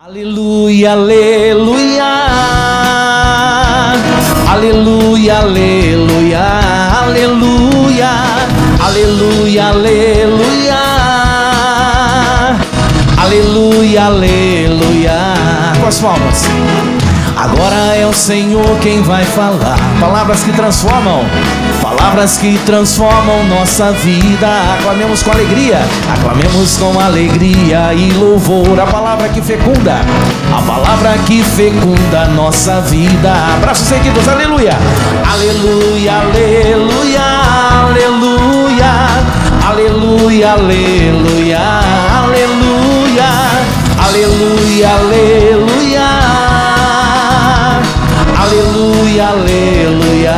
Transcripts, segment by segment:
Aleluia, aleluia, aleluia, aleluia, aleluia, aleluia, aleluia, aleluia, aleluia. Com as palmas. Agora é o Senhor quem vai falar. Palavras que transformam, palavras que transformam nossa vida. Aclamemos com alegria, aclamemos com alegria e louvor. A palavra que fecunda, a palavra que fecunda nossa vida. Abraços seguidos, aleluia, aleluia, aleluia, aleluia, aleluia, aleluia, aleluia, aleluia, aleluia. Aleluia, aleluia.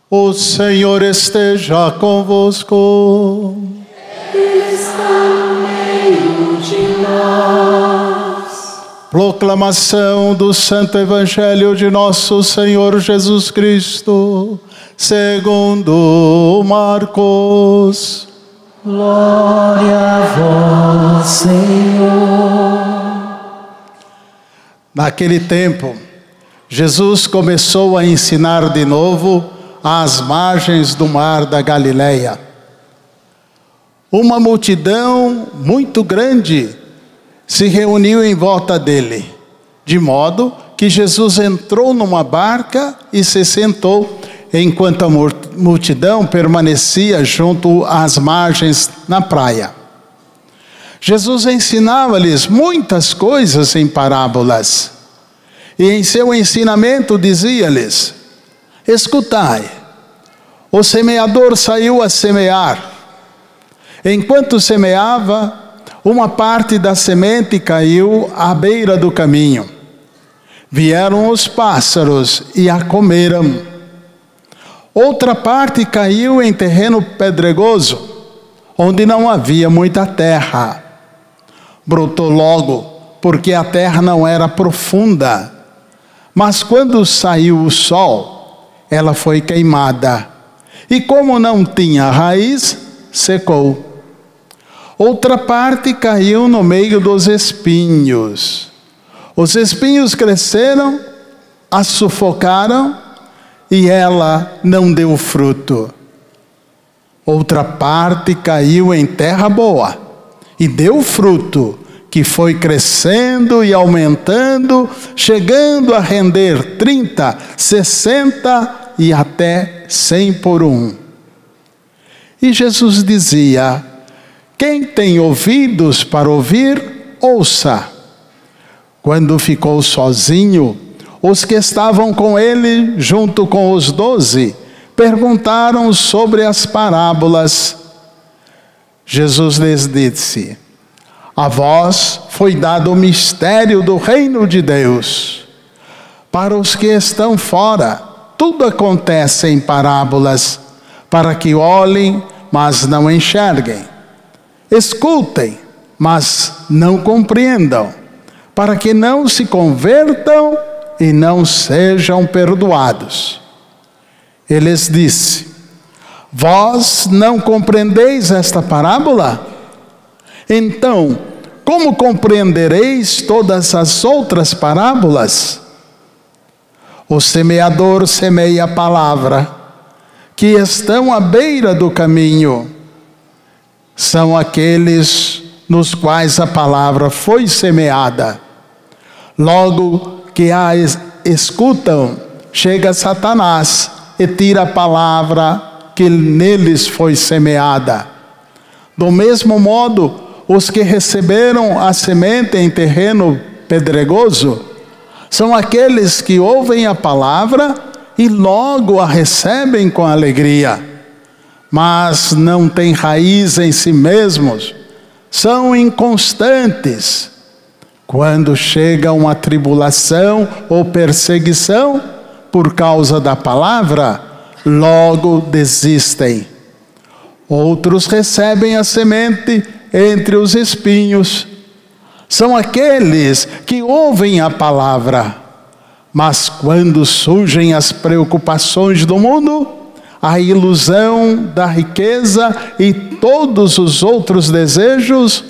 O Senhor esteja convosco. Ele está no meio de nós. Proclamação do Santo Evangelho de nosso Senhor Jesus Cristo, segundo Marcos. Glória a vós, Senhor. Naquele tempo, Jesus começou a ensinar de novo às margens do mar da Galileia. Uma multidão muito grande se reuniu em volta dele, de modo que Jesus entrou numa barca e se sentou, enquanto a multidão permanecia junto às margens na praia. Jesus ensinava-lhes muitas coisas em parábolas, e em seu ensinamento dizia-lhes: escutai, o semeador saiu a semear. Enquanto semeava, uma parte da semente caiu à beira do caminho. Vieram os pássaros e a comeram. Outra parte caiu em terreno pedregoso, onde não havia muita terra. Brotou logo, porque a terra não era profunda. Mas quando saiu o sol, ela foi queimada. E como não tinha raiz, secou. Outra parte caiu no meio dos espinhos. Os espinhos cresceram, a sufocaram, e ela não deu fruto. Outra parte caiu em terra boa e deu fruto, que foi crescendo e aumentando, chegando a render 30, 60 e até 100 por um. E Jesus dizia: quem tem ouvidos para ouvir, ouça. Quando ficou sozinho, os que estavam com ele, junto com os 12, perguntaram sobre as parábolas. Jesus lhes disse: a vós foi dado o mistério do reino de Deus. Para os que estão fora, tudo acontece em parábolas, para que olhem, mas não enxerguem, escutem, mas não compreendam, para que não se convertam e não sejam perdoados. Ele lhes disse: vós não compreendeis esta parábola? Então, como compreendereis todas as outras parábolas? O semeador semeia a palavra, que estão à beira do caminho. São aqueles nos quais a palavra foi semeada. Logo que a escutam, chega Satanás e tira a palavra que neles foi semeada. Do mesmo modo, os que receberam a semente em terreno pedregoso são aqueles que ouvem a palavra e logo a recebem com alegria, mas não têm raiz em si mesmos, são inconstantes. Quando chega uma tribulação ou perseguição por causa da palavra, logo desistem. Outros recebem a semente entre os espinhos. São aqueles que ouvem a palavra, mas quando surgem as preocupações do mundo, a ilusão da riqueza e todos os outros desejos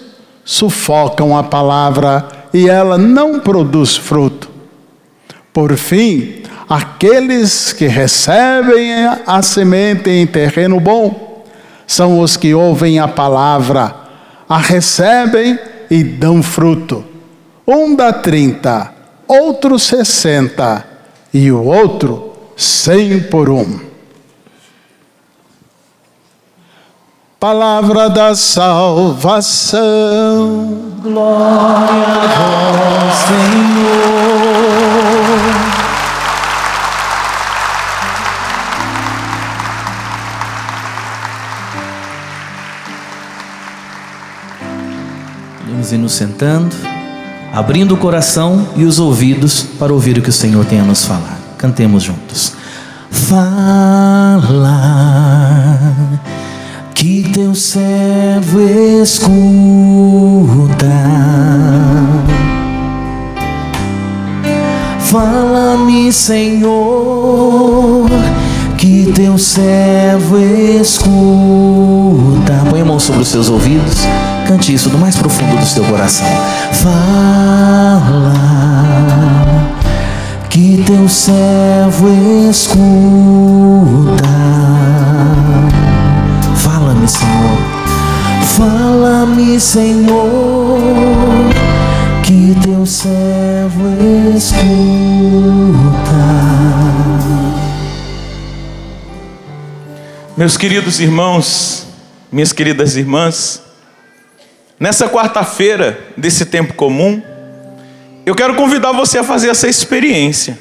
sufocam a palavra e ela não produz fruto. Por fim, aqueles que recebem a semente em terreno bom são os que ouvem a palavra, a recebem e dão fruto. Um dá 30, outro 60 e o outro 100 por um. Palavra da salvação. Glória a vós, Senhor. Vamos ir nos sentando, abrindo o coração e os ouvidos para ouvir o que o Senhor tem a nos falar. Cantemos juntos. Fala, que teu servo escuta. Fala-me, Senhor, que teu servo escuta. Põe a mão sobre os seus ouvidos, cante isso do mais profundo do seu coração. Fala, que teu servo escuta. Fala-me, Senhor. Fala-me, Senhor, que teu servo escuta. Meus queridos irmãos, minhas queridas irmãs, nessa quarta-feira desse tempo comum, eu quero convidar você a fazer essa experiência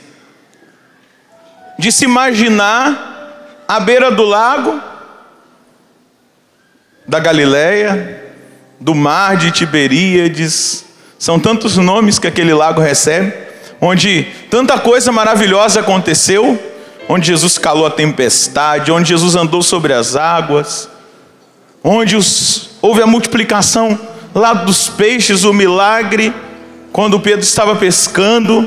de se imaginar à beira do lago da Galileia, do mar de Tiberíades. São tantos nomes que aquele lago recebe, onde tanta coisa maravilhosa aconteceu, onde Jesus calou a tempestade, onde Jesus andou sobre as águas, onde houve a multiplicação lá dos peixes, o milagre, quando Pedro estava pescando.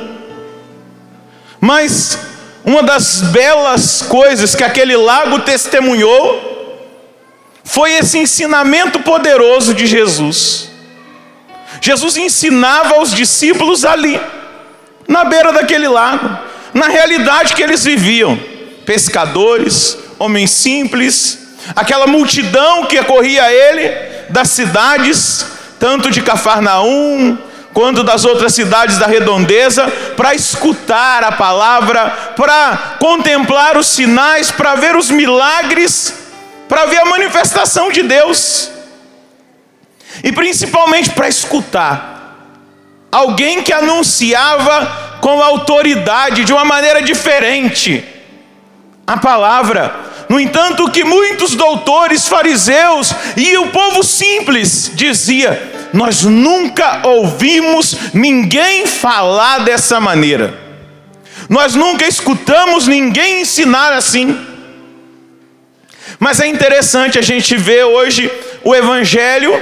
Mas uma das belas coisas que aquele lago testemunhou foi esse ensinamento poderoso de Jesus. Jesus ensinava aos discípulos ali, na beira daquele lago, na realidade que eles viviam. Pescadores, homens simples, aquela multidão que acorria a ele das cidades, tanto de Cafarnaum quanto das outras cidades da redondeza, para escutar a palavra, para contemplar os sinais, para ver os milagres, para ver a manifestação de Deus, e principalmente para escutar alguém que anunciava com autoridade, de uma maneira diferente, a palavra. No entanto, o que muitos doutores, fariseus e o povo simples dizia: nós nunca ouvimos ninguém falar dessa maneira, nós nunca escutamos ninguém ensinar assim. Mas é interessante a gente ver hoje o Evangelho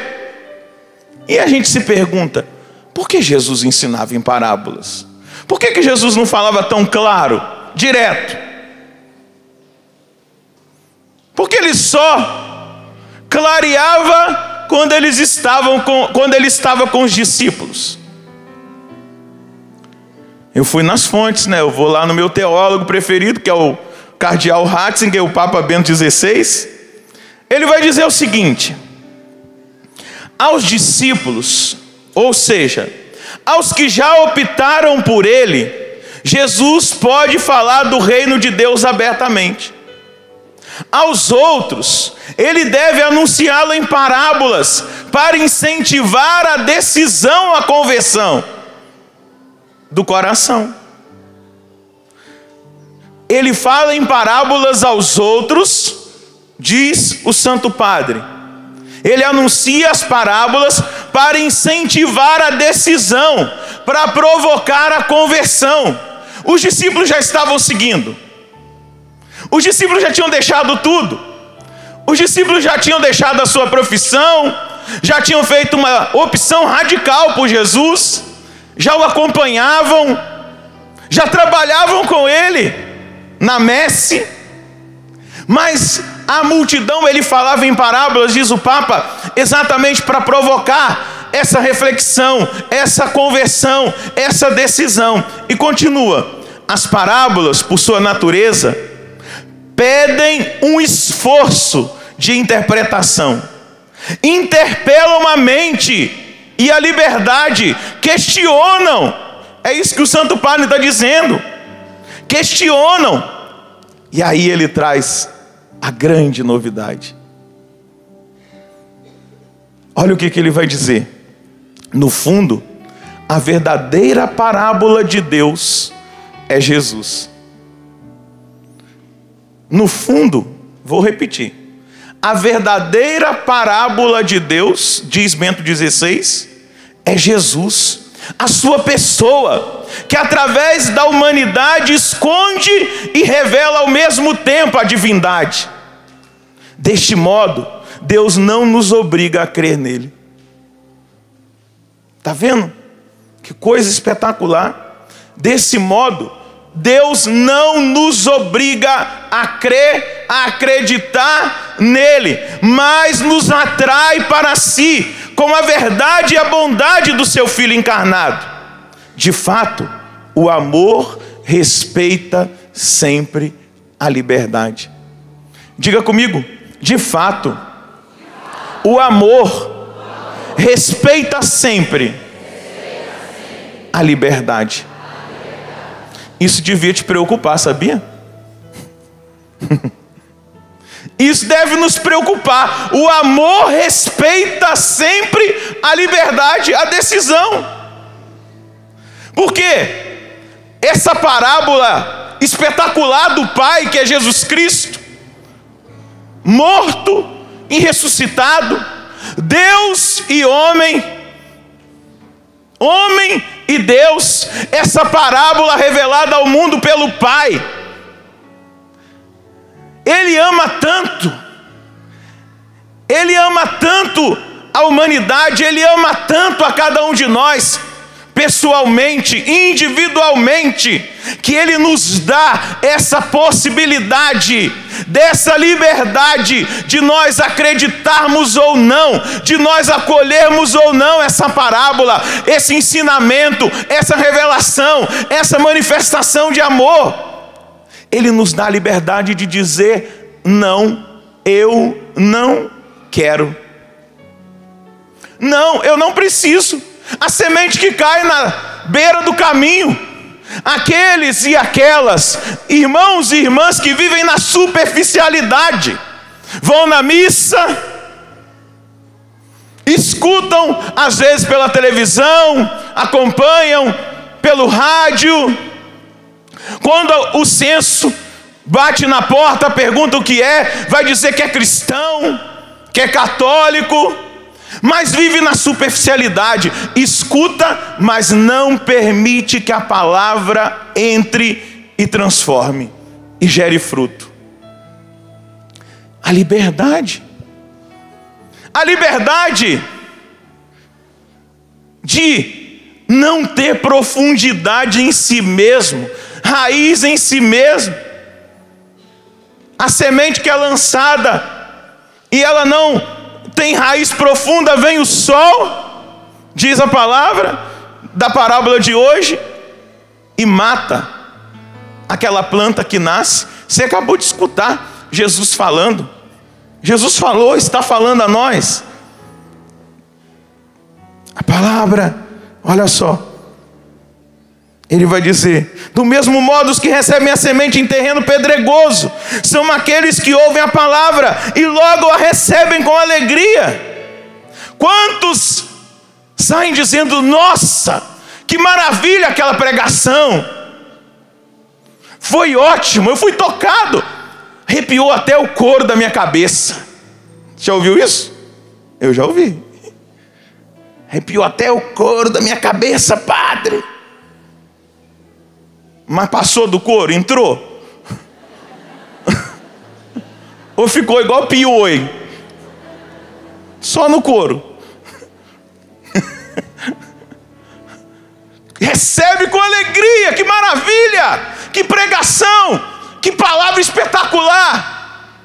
e a gente se pergunta: por que Jesus ensinava em parábolas? Por que Jesus não falava tão claro, direto? Porque ele só clareava quando ele estava com os discípulos. Eu fui nas fontes, né? Eu vou lá no meu teólogo preferido, que é o cardeal Ratzinger, o Papa Bento XVI. Ele vai dizer o seguinte: aos discípulos, ou seja, aos que já optaram por ele, Jesus pode falar do reino de Deus abertamente. Aos outros, ele deve anunciá-lo em parábolas, para incentivar a decisão, a conversão do coração. Ele fala em parábolas aos outros, diz o Santo Padre. Ele anuncia as parábolas para incentivar a decisão, para provocar a conversão. Os discípulos já estavam seguindo. Os discípulos já tinham deixado tudo. Os discípulos já tinham deixado a sua profissão, já tinham feito uma opção radical por Jesus, já o acompanhavam, já trabalhavam com ele na messe. Mas a multidão, ele falava em parábolas, diz o Papa, exatamente para provocar essa reflexão, essa conversão, essa decisão. E continua: as parábolas, por sua natureza, pedem um esforço de interpretação, interpelam a mente e a liberdade, questionam. É isso que o Santo Padre está dizendo. Questionam. E aí ele traz a grande novidade. Olha o que ele vai dizer. No fundo, a verdadeira parábola de Deus é Jesus. No fundo, vou repetir. A verdadeira parábola de Deus, diz Bento XVI, é Jesus. A sua pessoa, que através da humanidade esconde e revela ao mesmo tempo a divindade. Deste modo, Deus não nos obriga a crer nele. Está vendo? Que coisa espetacular. Desse modo, Deus não nos obriga a crer, a acreditar nele, mas nos atrai para si, com a verdade e a bondade do seu Filho encarnado. De fato, o amor respeita sempre a liberdade. Diga comigo: de fato, o amor respeita sempre a liberdade. Isso devia te preocupar, sabia? Isso deve nos preocupar. O amor respeita sempre a liberdade, a decisão. Porque essa parábola espetacular do Pai, que é Jesus Cristo, morto e ressuscitado, Deus e homem, homem e Deus, essa parábola revelada ao mundo pelo Pai. Ele ama tanto a humanidade, Ele ama tanto a cada um de nós, pessoalmente, individualmente, que Ele nos dá essa possibilidade, dessa liberdade de nós acreditarmos ou não, de nós acolhermos ou não essa parábola, esse ensinamento, essa revelação, essa manifestação de amor. Ele nos dá a liberdade de dizer: não, eu não quero. Não, eu não preciso. A semente que cai na beira do caminho, aqueles e aquelas irmãos e irmãs que vivem na superficialidade, vão na missa, escutam às vezes pela televisão, acompanham pelo rádio. Quando o censo bate na porta, pergunta o que é, vai dizer que é cristão, que é católico, mas vive na superficialidade. Escuta, mas não permite que a palavra entre e transforme e gere fruto. A liberdade de não ter profundidade em si mesmo, raiz em si mesmo. A semente que é lançada e ela não tem raiz profunda, vem o sol, diz a palavra da parábola de hoje, e mata aquela planta que nasce. Você acabou de escutar Jesus falando. Jesus falou, está falando a nós. A palavra, olha só, ele vai dizer: do mesmo modo os que recebem a semente em terreno pedregoso são aqueles que ouvem a palavra e logo a recebem com alegria. Quantos saem dizendo: nossa, que maravilha aquela pregação, foi ótimo, eu fui tocado, arrepiou até o couro da minha cabeça. Já ouviu isso? Eu já ouvi. Arrepiou até o couro da minha cabeça, padre. Mas passou do couro, entrou? Ou ficou igual pioi? Só no couro. Recebe com alegria, que maravilha, que pregação, que palavra espetacular.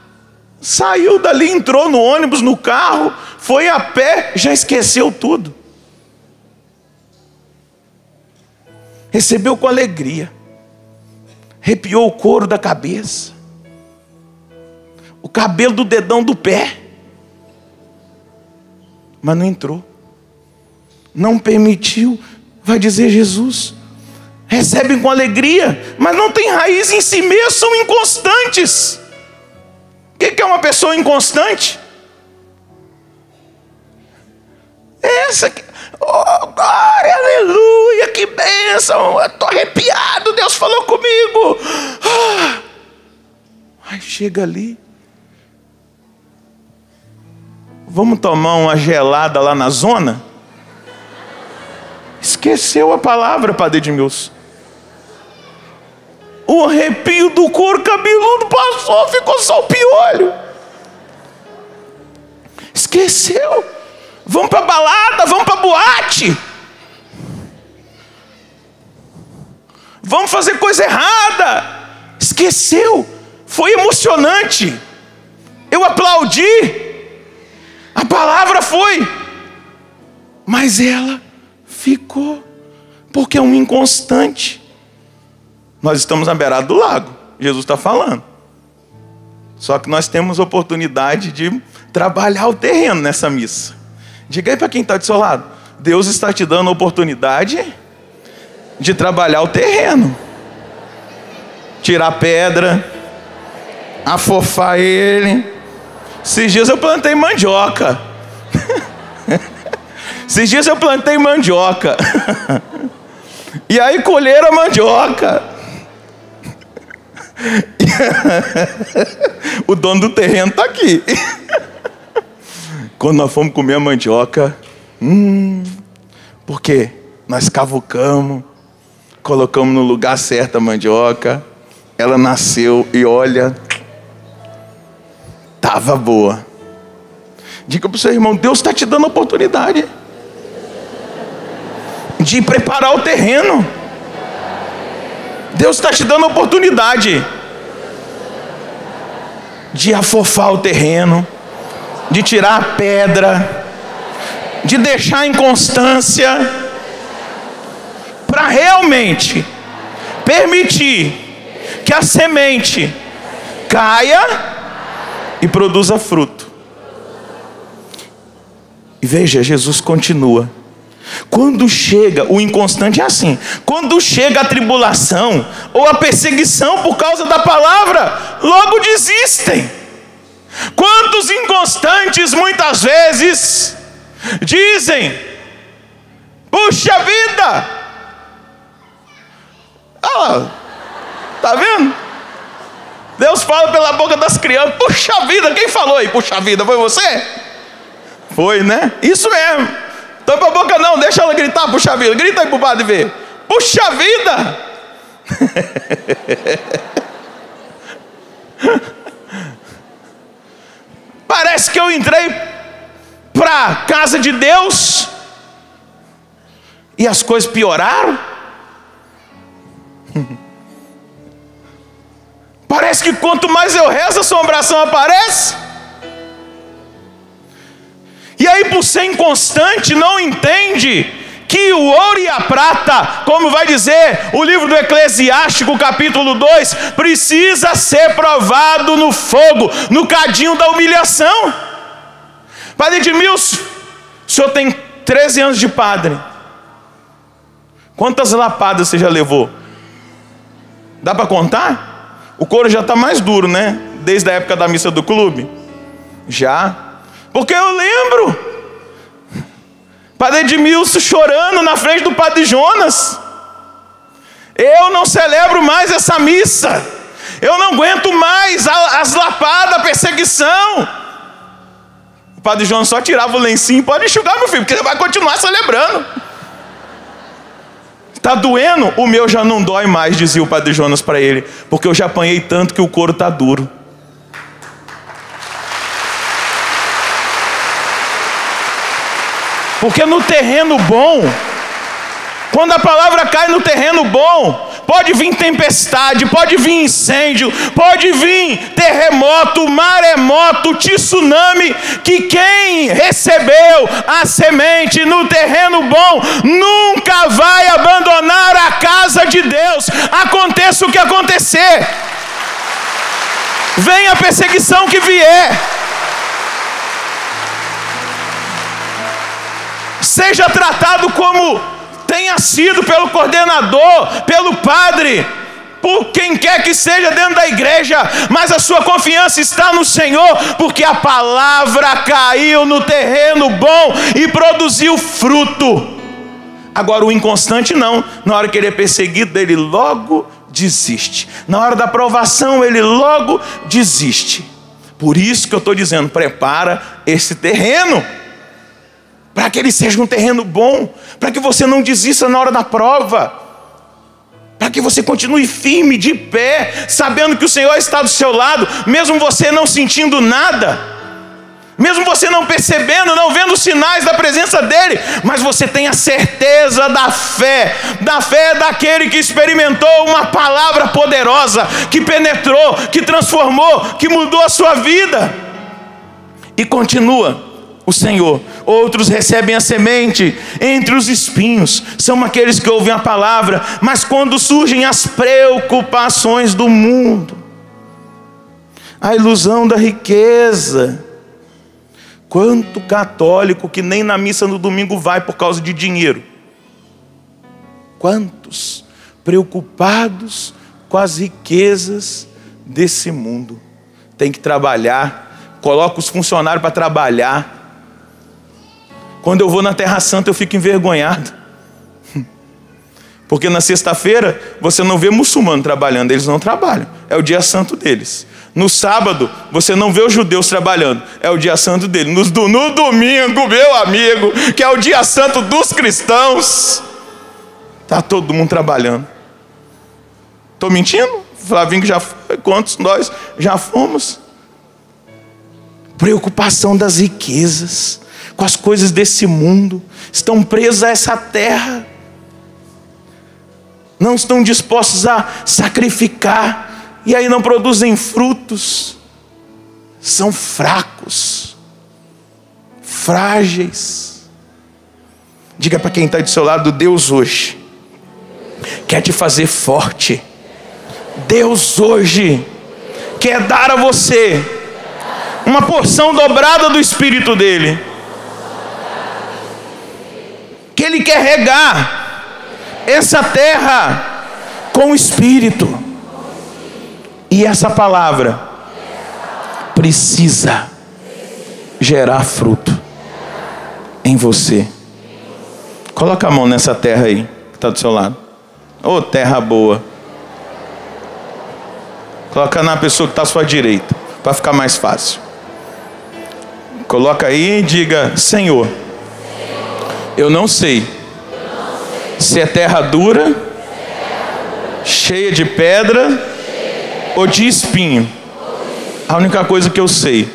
Saiu dali, entrou no ônibus, no carro, foi a pé, já esqueceu tudo. Recebeu com alegria. Arrepiou o couro da cabeça, o cabelo do dedão do pé. Mas não entrou. Não permitiu. Vai dizer Jesus. Recebem com alegria, mas não tem raiz em si mesmo, são inconstantes. O que é uma pessoa inconstante? Essa que... Oh, glória, aleluia, que bênção, estou arrepiado, Deus falou comigo. Aí chega ali, vamos tomar uma gelada lá na zona? Esqueceu a palavra, Padre Edmilson. O arrepio do couro cabeludo passou, ficou só o piolho. Esqueceu. Vamos para balada, vamos para boate. Vamos fazer coisa errada. Esqueceu. Foi emocionante. Eu aplaudi. A palavra foi. Mas ela ficou. Porque é um inconstante. Nós estamos na beirada do lago. Jesus está falando. Só que nós temos oportunidade de trabalhar o terreno nessa missa. Diga aí para quem está do seu lado. Deus está te dando a oportunidade de trabalhar o terreno. Tirar pedra. Afofar ele. Esses dias eu plantei mandioca. Esses dias eu plantei mandioca. E aí colheram a mandioca. O dono do terreno está aqui. Quando nós fomos comer a mandioca, porque nós cavucamos, colocamos no lugar certo a mandioca, ela nasceu e olha, estava boa. Diga para o seu irmão, Deus está te dando a oportunidade de preparar o terreno. Deus está te dando a oportunidade de afofar o terreno, de tirar a pedra, de deixar a inconstância, para realmente permitir que a semente caia e produza fruto. E veja, Jesus continua. Quando chega, o inconstante é assim. Quando chega a tribulação ou a perseguição por causa da palavra, logo desistem. Quantos inconstantes muitas vezes dizem: puxa vida! Ah, tá vendo? Deus fala pela boca das crianças. Puxa vida, quem falou aí? Puxa vida, foi você? Foi, né? Isso mesmo. Tampa a boca não, deixa ela gritar, puxa vida. Grita aí pro padre ver. Puxa vida! Parece que eu entrei para casa de Deus e as coisas pioraram. Parece que quanto mais eu rezo, a assombração aparece. E aí, por ser inconstante, não entende que o ouro e a prata, como vai dizer o livro do Eclesiástico, capítulo 2, precisa ser provado no fogo, no cadinho da humilhação. Padre Edmilson, o senhor tem 13 anos de padre. Quantas lapadas você já levou? Dá para contar? O couro já está mais duro, né? Desde a época da missa do clube. Já. Porque eu lembro Padre Edmilson chorando na frente do Padre Jonas. Eu não celebro mais essa missa. Eu não aguento mais as lapadas, a perseguição. O Padre Jonas só tirava o lencinho. Pode enxugar, meu filho, porque você vai continuar celebrando. Está doendo? O meu já não dói mais, dizia o Padre Jonas para ele, porque eu já apanhei tanto que o couro está duro. Porque no terreno bom, quando a palavra cai no terreno bom, pode vir tempestade, pode vir incêndio, pode vir terremoto, maremoto, tsunami, que quem recebeu a semente no terreno bom nunca vai abandonar a casa de Deus, aconteça o que acontecer, venha a perseguição que vier, seja tratado como tenha sido pelo coordenador, pelo padre, por quem quer que seja dentro da igreja, mas a sua confiança está no Senhor, porque a palavra caiu no terreno bom e produziu fruto. Agora o inconstante não, na hora que ele é perseguido, ele logo desiste, na hora da provação ele logo desiste. Por isso que eu estou dizendo, prepara esse terreno, para que ele seja um terreno bom, para que você não desista na hora da prova, para que você continue firme, de pé, sabendo que o Senhor está do seu lado, mesmo você não sentindo nada, mesmo você não percebendo, não vendo os sinais da presença dEle, mas você tem a certeza da fé daquele que experimentou uma palavra poderosa, que penetrou, que transformou, que mudou a sua vida, e continua o Senhor. Outros recebem a semente entre os espinhos, são aqueles que ouvem a palavra, mas quando surgem as preocupações do mundo, a ilusão da riqueza, quanto católico que nem na missa no domingo vai por causa de dinheiro, quantos preocupados com as riquezas desse mundo, tem que trabalhar, coloca os funcionários para trabalhar. Quando eu vou na Terra Santa eu fico envergonhado, porque na sexta-feira você não vê muçulmano trabalhando, eles não trabalham, é o dia santo deles. No sábado você não vê os judeus trabalhando, é o dia santo deles. No domingo, meu amigo, que é o dia santo dos cristãos, está todo mundo trabalhando. Estou mentindo? Flavinho que já foi, quantos nós já fomos? Preocupação das riquezas, com as coisas desse mundo, estão presos a essa terra, não estão dispostos a sacrificar, e aí não produzem frutos, são fracos, frágeis. Diga para quem está do seu lado: Deus hoje quer te fazer forte, Deus hoje quer dar a você uma porção dobrada do Espírito dele, que Ele quer regar essa terra com o Espírito, e essa palavra precisa gerar fruto em você. Coloca a mão nessa terra aí, que está do seu lado. Ô, terra boa. Coloca na pessoa que está à sua direita, para ficar mais fácil. Coloca aí e diga: Senhor, eu não sei se é terra dura, cheia de pedra ou de espinho. A única coisa que eu sei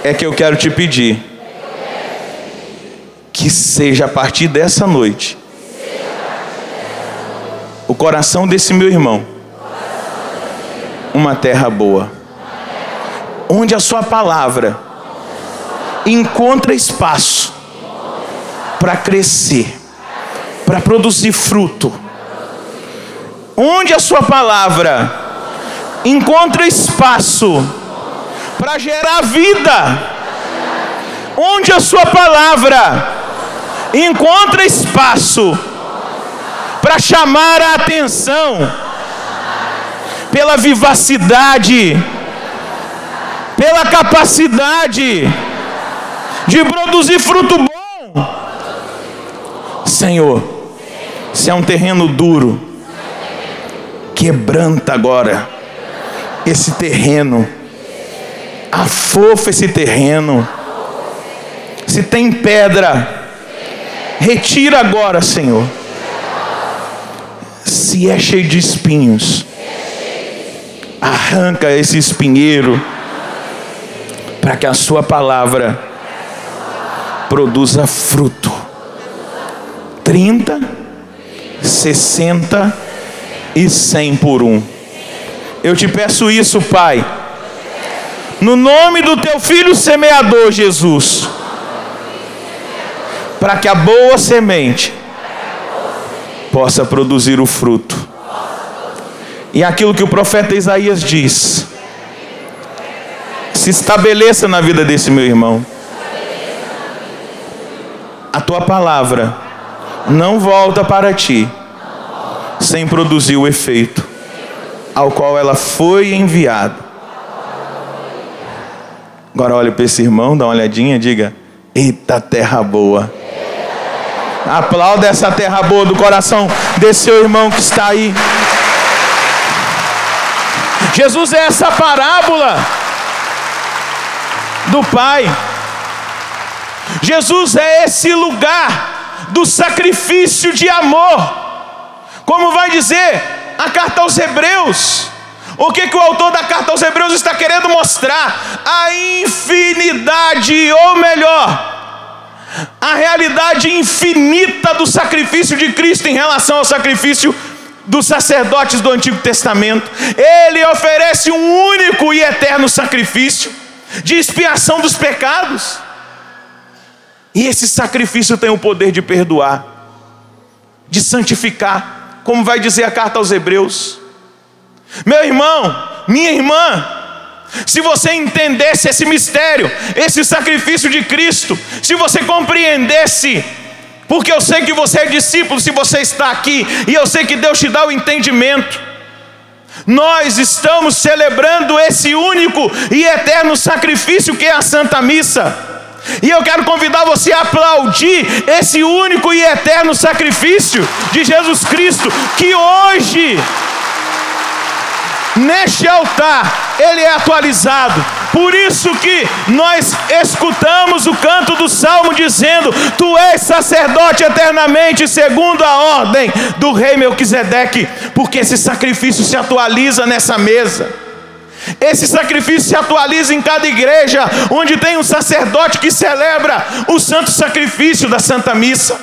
é que eu quero te pedir que seja a partir dessa noite o coração desse meu irmão uma terra boa, onde a sua palavra encontra espaço para crescer, para produzir fruto, onde a sua palavra encontra espaço para gerar vida, onde a sua palavra encontra espaço para chamar a atenção pela vivacidade, pela capacidade de produzir fruto bom. Senhor, se é um terreno duro, quebranta agora esse terreno, afofa esse terreno. Se tem pedra, retira agora, Senhor. Se é cheio de espinhos, arranca esse espinheiro, para que a sua palavra produza fruto. 30, 60 e 100 por 1. Eu te peço isso, Pai, no nome do teu Filho semeador, Jesus, para que a boa semente possa produzir o fruto. E aquilo que o profeta Isaías diz se estabeleça na vida desse meu irmão. A tua palavra não volta para ti sem produzir o efeito ao qual ela foi enviada. Agora olha para esse irmão, dá uma olhadinha, diga: eita terra boa. Aplauda essa terra boa do coração desse seu irmão que está aí. Jesus é essa parábola do Pai. Jesus é esse lugar do sacrifício de amor. Como vai dizer a carta aos Hebreus? O que o autor da carta aos Hebreus está querendo mostrar? A infinidade, ou melhor, a realidade infinita do sacrifício de Cristo em relação ao sacrifício dos sacerdotes do Antigo Testamento. Ele oferece um único e eterno sacrifício de expiação dos pecados. E esse sacrifício tem o poder de perdoar, de santificar, como vai dizer a carta aos Hebreus. Meu irmão, minha irmã, se você entendesse esse mistério, esse sacrifício de Cristo, se você compreendesse, porque eu sei que você é discípulo, se você está aqui, e eu sei que Deus te dá o entendimento. Nós estamos celebrando esse único e eterno sacrifício que é a Santa Missa. E eu quero convidar você a aplaudir esse único e eterno sacrifício de Jesus Cristo, que hoje, neste altar, ele é atualizado. Por isso que nós escutamos o canto do Salmo dizendo: tu és sacerdote eternamente segundo a ordem do rei Melquisedeque. Porque esse sacrifício se atualiza nessa mesa. Esse sacrifício se atualiza em cada igreja onde tem um sacerdote que celebra o santo sacrifício da Santa Missa.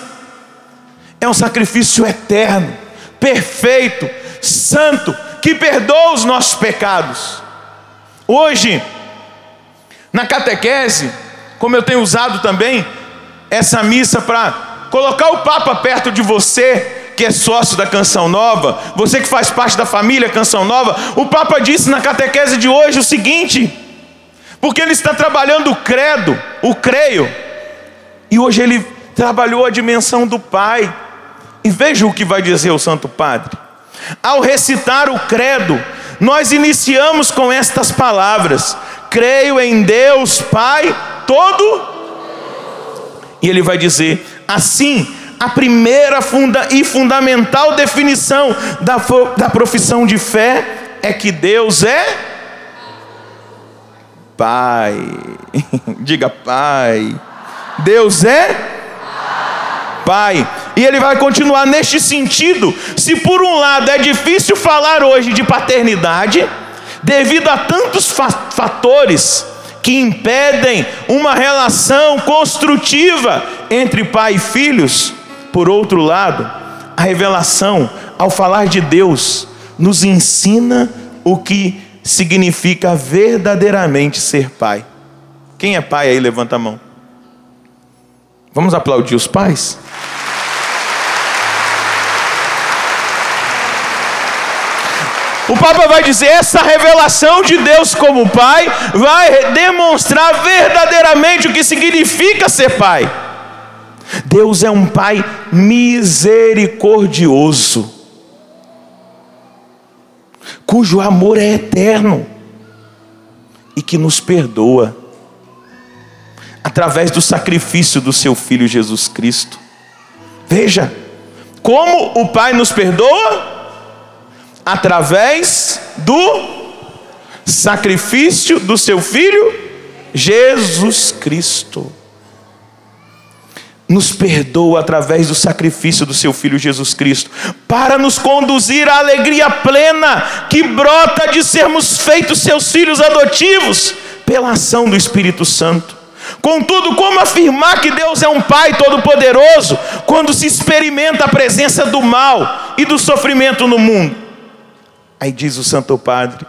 É um sacrifício eterno, perfeito, santo, que perdoa os nossos pecados. Hoje, na catequese, como eu tenho usado também essa missa para colocar o Papa perto de você, que é sócio da Canção Nova, você que faz parte da família Canção Nova, o Papa disse na catequese de hoje o seguinte, porque ele está trabalhando o credo, o creio, e hoje ele trabalhou a dimensão do Pai. E veja o que vai dizer o Santo Padre. Ao recitar o credo, nós iniciamos com estas palavras: creio em Deus Pai todo. E ele vai dizer assim: a primeira e fundamental definição da profissão de fé é que Deus é Pai. Diga Pai. Deus é Pai. E ele vai continuar neste sentido. Se por um lado é difícil falar hoje de paternidade, devido a tantos fatores que impedem uma relação construtiva entre pai e filhos, por outro lado, a revelação, ao falar de Deus, nos ensina o que significa verdadeiramente ser pai. Quem é pai aí? Levanta a mão. Vamos aplaudir os pais? O Papa vai dizer: essa revelação de Deus como Pai vai demonstrar verdadeiramente o que significa ser pai. Deus é um Pai misericordioso, cujo amor é eterno e que nos perdoa através do sacrifício do seu Filho Jesus Cristo. Veja como o Pai nos perdoa: através do sacrifício do seu Filho Jesus Cristo. Nos perdoa através do sacrifício do seu Filho Jesus Cristo, para nos conduzir à alegria plena que brota de sermos feitos seus filhos adotivos pela ação do Espírito Santo. Contudo, como afirmar que Deus é um Pai todo-poderoso quando se experimenta a presença do mal e do sofrimento no mundo? Aí diz o Santo Padre: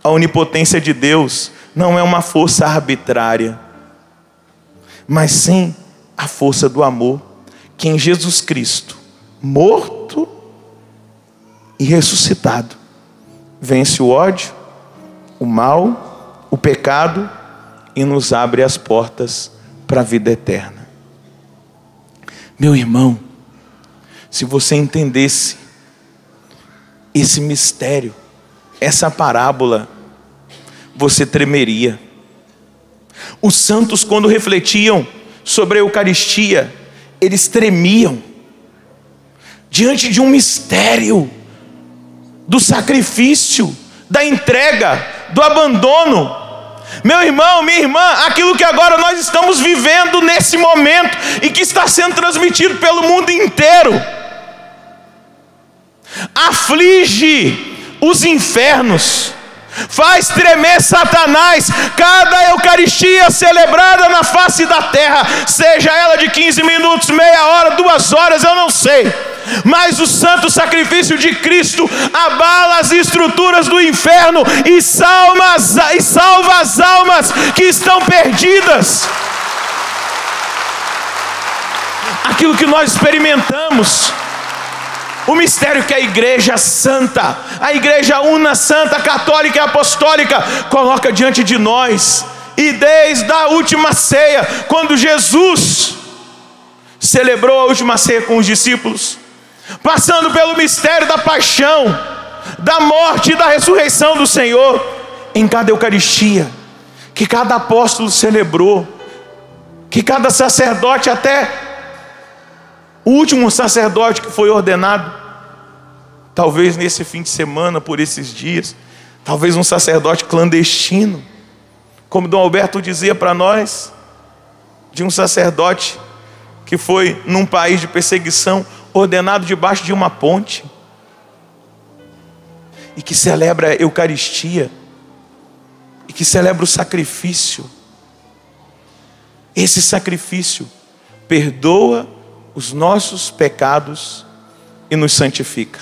a onipotência de Deus não é uma força arbitrária, mas sim a força do amor, que em Jesus Cristo, morto e ressuscitado, vence o ódio, o mal, o pecado e nos abre as portas para a vida eterna. Meu irmão, se você entendesse esse mistério, essa parábola, você tremeria. Os santos, quando refletiam sobre a Eucaristia, eles tremiam diante de um mistério do sacrifício, da entrega, do abandono. Meu irmão, minha irmã, aquilo que agora nós estamos vivendo nesse momento e que está sendo transmitido pelo mundo inteiro, aflige os infernos, faz tremer Satanás. Cada Eucaristia celebrada na face da terra, seja ela de 15 minutos, meia hora, 2 horas, eu não sei, mas o santo sacrifício de Cristo abala as estruturas do inferno e salva as almas que estão perdidas. Aquilo que nós experimentamos, o mistério que a Igreja Santa, a Igreja Una, Santa, Católica e Apostólica coloca diante de nós. E desde a última ceia, quando Jesus celebrou a última ceia com os discípulos, passando pelo mistério da paixão, da morte e da ressurreição do Senhor, em cada Eucaristia que cada apóstolo celebrou, que cada sacerdote, até o último sacerdote que foi ordenado, talvez nesse fim de semana, por esses dias, talvez um sacerdote clandestino, como Dom Alberto dizia para nós, de um sacerdote que foi num país de perseguição, ordenado debaixo de uma ponte, e que celebra a Eucaristia, e que celebra o sacrifício. Esse sacrifício perdoa os nossos pecados e nos santifica.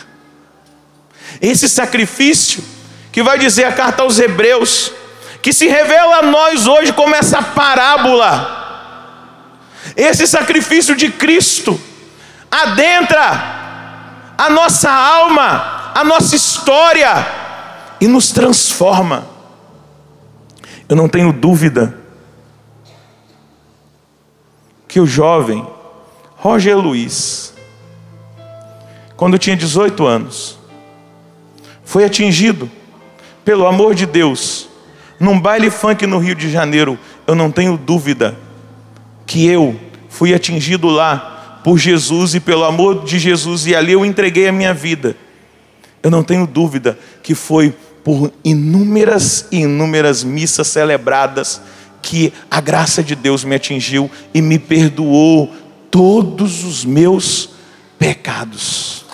Esse sacrifício que vai dizer a carta aos Hebreus, que se revela a nós hoje como essa parábola, esse sacrifício de Cristo adentra a nossa alma, a nossa história e nos transforma. Eu não tenho dúvida que o jovem Roger Luiz, quando tinha 18 anos, foi atingido pelo amor de Deus num baile funk no Rio de Janeiro. Eu não tenho dúvida que eu fui atingido lá por Jesus e pelo amor de Jesus, e ali eu entreguei a minha vida. Eu não tenho dúvida que foi por inúmeras e inúmeras missas celebradas que a graça de Deus me atingiu e me perdoou todos os meus pecados.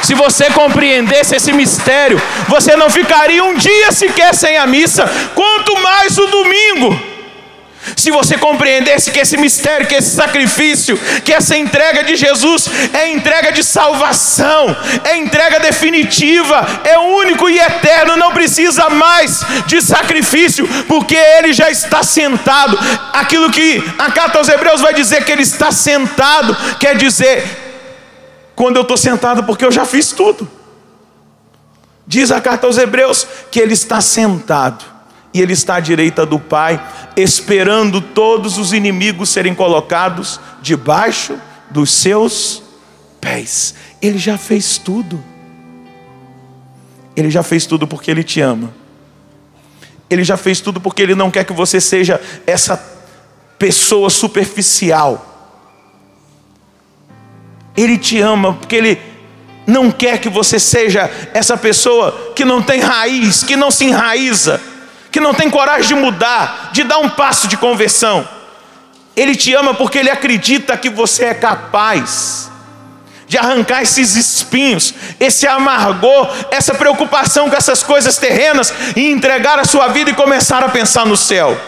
Se você compreendesse esse mistério, você não ficaria um dia sequer sem a missa, quanto mais o domingo. Se você compreendesse que esse mistério, que esse sacrifício, que essa entrega de Jesus é entrega de salvação, é entrega definitiva, é único e eterno, não precisa mais de sacrifício, porque Ele já está sentado. Aquilo que a carta aos Hebreus vai dizer que Ele está sentado, quer dizer, quando eu estou sentado, porque eu já fiz tudo. Diz a carta aos Hebreus que Ele está sentado e Ele está à direita do Pai, esperando todos os inimigos serem colocados debaixo dos seus pés. Ele já fez tudo. Ele já fez tudo porque Ele te ama. Ele já fez tudo porque Ele não quer que você seja essa pessoa superficial. Ele te ama porque Ele não quer que você seja essa pessoa que não tem raiz, que não se enraiza, que não tem coragem de mudar, de dar um passo de conversão. Ele te ama porque Ele acredita que você é capaz de arrancar esses espinhos, esse amargor, essa preocupação com essas coisas terrenas, e entregar a sua vida e começar a pensar no céu.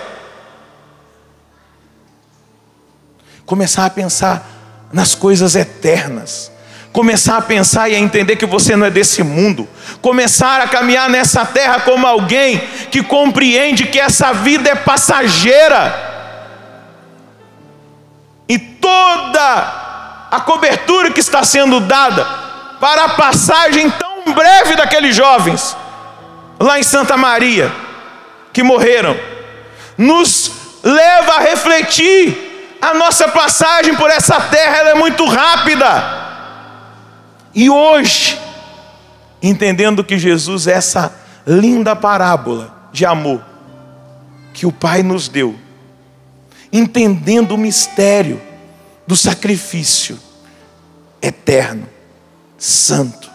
Começar a pensar nas coisas eternas. Começar a pensar e a entender que você não é desse mundo. Começar a caminhar nessa terra como alguém que compreende que essa vida é passageira. E toda a cobertura que está sendo dada para a passagem tão breve daqueles jovens lá em Santa Maria, que morreram, nos leva a refletir. A nossa passagem por essa terra, ela é muito rápida. E hoje, entendendo que Jesus é essa linda parábola de amor que o Pai nos deu, entendendo o mistério do sacrifício eterno, santo,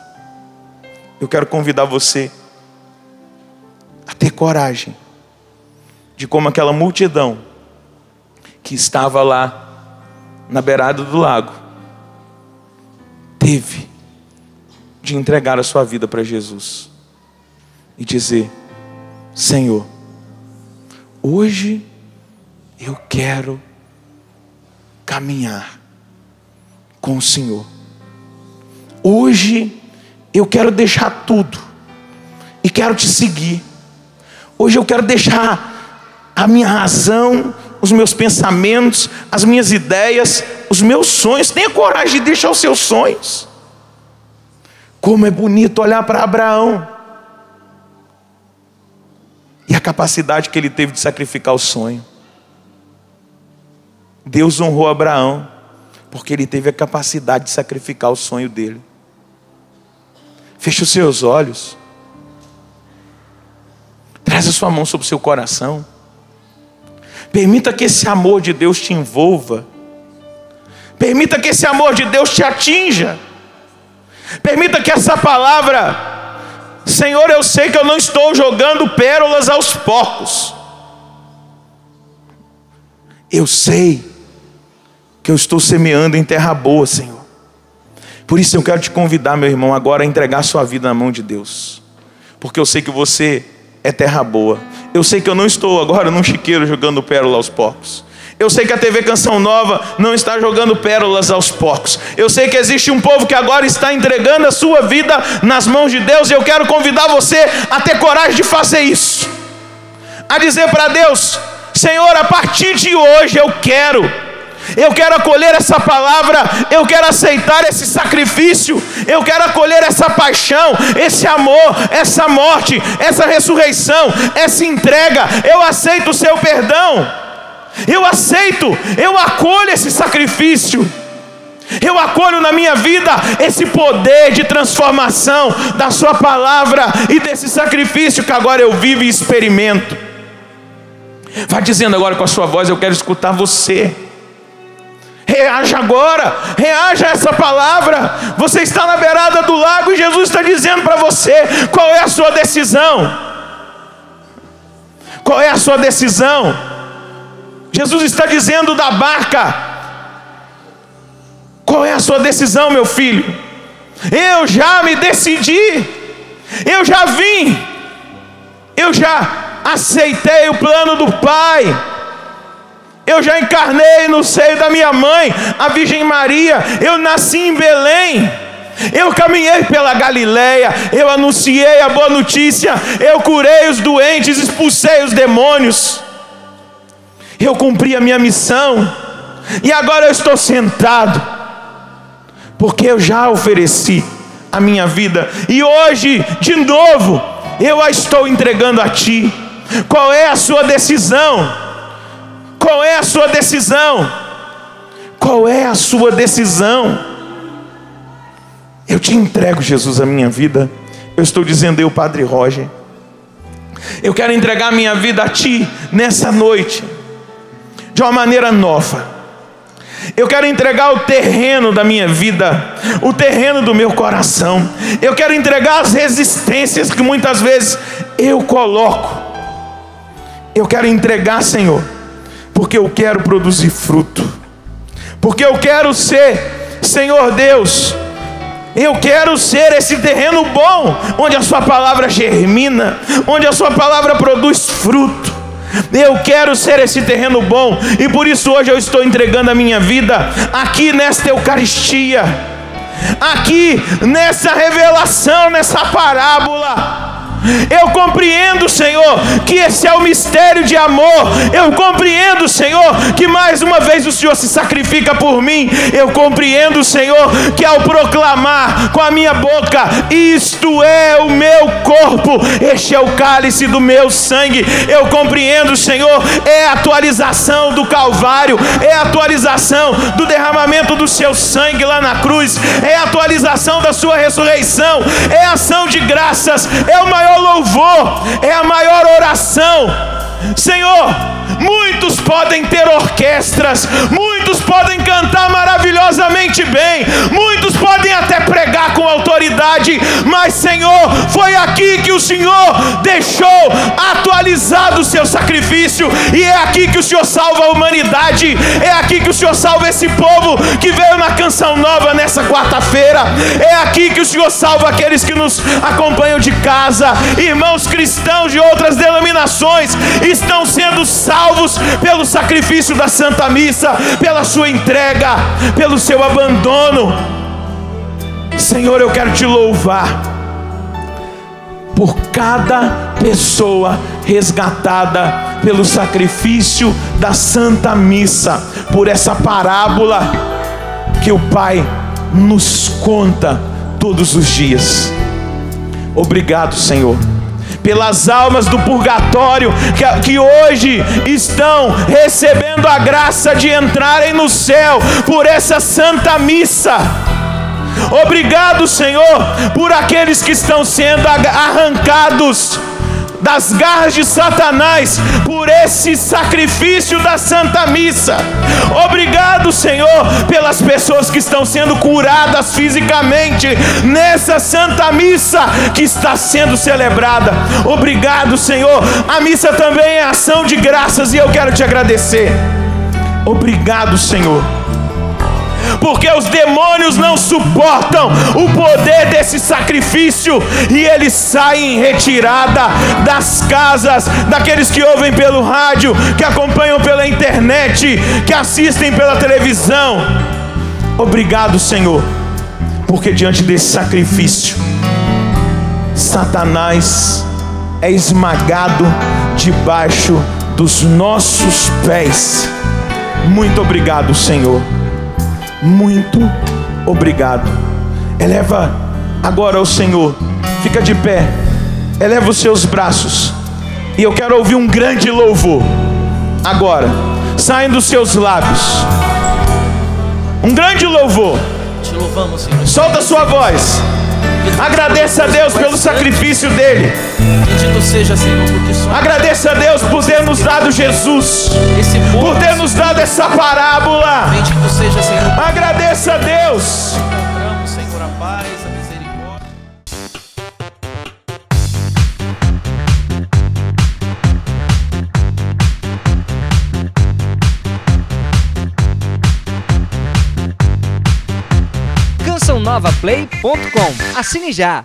eu quero convidar você a ter coragem de como aquela multidão que estava lá na beirada do lago teve de entregar a sua vida para Jesus e dizer: Senhor, hoje eu quero caminhar com o Senhor. Hoje eu quero deixar tudo e quero te seguir. Hoje eu quero deixar a minha razão, os meus pensamentos, as minhas ideias, os meus sonhos. Tenha coragem de deixar os seus sonhos. Como é bonito olhar para Abraão e a capacidade que ele teve de sacrificar o sonho. Deus honrou Abraão porque ele teve a capacidade de sacrificar o sonho dele. Feche os seus olhos. Traz a sua mão sobre o seu coração. Permita que esse amor de Deus te envolva. Permita que esse amor de Deus te atinja. Permita que essa palavra: Senhor, eu sei que eu não estou jogando pérolas aos porcos. Eu sei que eu estou semeando em terra boa, Senhor. Por isso eu quero te convidar, meu irmão, agora a entregar a sua vida na mão de Deus. Porque eu sei que você é terra boa. Eu sei que eu não estou agora num chiqueiro jogando pérola aos porcos. Eu sei que a TV Canção Nova não está jogando pérolas aos porcos. Eu sei que existe um povo que agora está entregando a sua vida nas mãos de Deus. E eu quero convidar você a ter coragem de fazer isso. A dizer para Deus: Senhor, a partir de hoje eu quero acolher essa palavra, eu quero aceitar esse sacrifício, eu quero acolher essa paixão, esse amor, essa morte, essa ressurreição, essa entrega. Eu aceito o seu perdão. Eu aceito, eu acolho esse sacrifício. Eu acolho na minha vida esse poder de transformação da sua palavra e desse sacrifício que agora eu vivo e experimento. Vá dizendo agora com a sua voz: eu quero escutar você. Reaja agora, reaja a essa palavra. Você está na beirada do lago e Jesus está dizendo para você: qual é a sua decisão? Qual é a sua decisão? Jesus está dizendo da barca: qual é a sua decisão, meu filho? Eu já me decidi, eu já vim, eu já aceitei o plano do Pai, eu já encarnei no seio da minha mãe, a Virgem Maria, eu nasci em Belém, eu caminhei pela Galileia, eu anunciei a boa notícia, eu curei os doentes, expulsei os demônios, eu cumpri a minha missão, e agora eu estou sentado, porque eu já ofereci a minha vida, e hoje, de novo, eu a estou entregando a Ti. Qual é a sua decisão? Qual é a sua decisão? Qual é a sua decisão? Eu te entrego, Jesus, a minha vida. Eu estou dizendo: eu, Padre Roger, eu quero entregar a minha vida a Ti nessa noite, de uma maneira nova. Eu quero entregar o terreno da minha vida, o terreno do meu coração. Eu quero entregar as resistências que muitas vezes eu coloco. Eu quero entregar, Senhor, porque eu quero produzir fruto, porque eu quero ser, Senhor Deus, eu quero ser esse terreno bom, onde a sua palavra germina, onde a sua palavra produz fruto. Eu quero ser esse terreno bom, e por isso hoje eu estou entregando a minha vida aqui nesta Eucaristia. aqui nessa revelação, nessa parábola. Eu compreendo, Senhor, que esse é o mistério de amor. Eu compreendo, Senhor, que mais uma vez o Senhor se sacrifica por mim. Eu compreendo, Senhor, que ao proclamar com a minha boca, isto é o meu corpo, este é o cálice do meu sangue. Eu compreendo, Senhor, é a atualização do Calvário, é a atualização do derramamento do seu sangue lá na cruz, é a atualização da sua ressurreição, é a ação de graças, é o maior louvor, é a maior oração. Senhor, muitos podem ter orquestras, muitos podem cantar maravilhosamente bem, muitos podem até pregar com autoridade, mas Senhor, foi aqui que o Senhor deixou atualizado o seu sacrifício, e é aqui que o Senhor salva a humanidade, é aqui que o Senhor salva esse povo que veio na Canção Nova nessa quarta-feira, é aqui que o Senhor salva aqueles que nos acompanham de casa, irmãos cristãos de outras denominações estão sendo salvos pelo sacrifício da Santa Missa, pela sua entrega, pelo seu abandono. Senhor, eu quero te louvar por cada pessoa resgatada pelo sacrifício da Santa Missa, por essa parábola que o Pai nos conta todos os dias. Obrigado, Senhor, pelas almas do purgatório que hoje estão recebendo a graça de entrarem no céu por essa Santa Missa. Obrigado, Senhor, por aqueles que estão sendo arrancados das garras de Satanás por esse sacrifício da Santa Missa. Obrigado, Senhor, pelas pessoas que estão sendo curadas fisicamente nessa Santa Missa que está sendo celebrada. Obrigado, Senhor. A missa também é ação de graças e eu quero te agradecer. Obrigado, Senhor, porque os demônios não suportam o poder desse sacrifício e eles saem em retirada das casas, daqueles que ouvem pelo rádio, que acompanham pela internet, que assistem pela televisão. Obrigado, Senhor, porque diante desse sacrifício, Satanás é esmagado debaixo dos nossos pés. Muito obrigado, Senhor. Muito obrigado. Eleva agora ao Senhor, fica de pé, eleva os seus braços, e eu quero ouvir um grande louvor agora, saindo dos seus lábios. Um grande louvor. Te louvamos, Senhor. Solta a sua voz. Agradeça a Deus pelo sacrifício dele. Bendito seja, Senhor, porque só agradeça a Deus por ter nos dado Jesus, por ter nos dado essa parábola. Bendito seja, Senhor. Agradeça a Deus. Encontramos, Senhor, a paz, a misericórdia. CançãoNovaPlay.com. Assine já.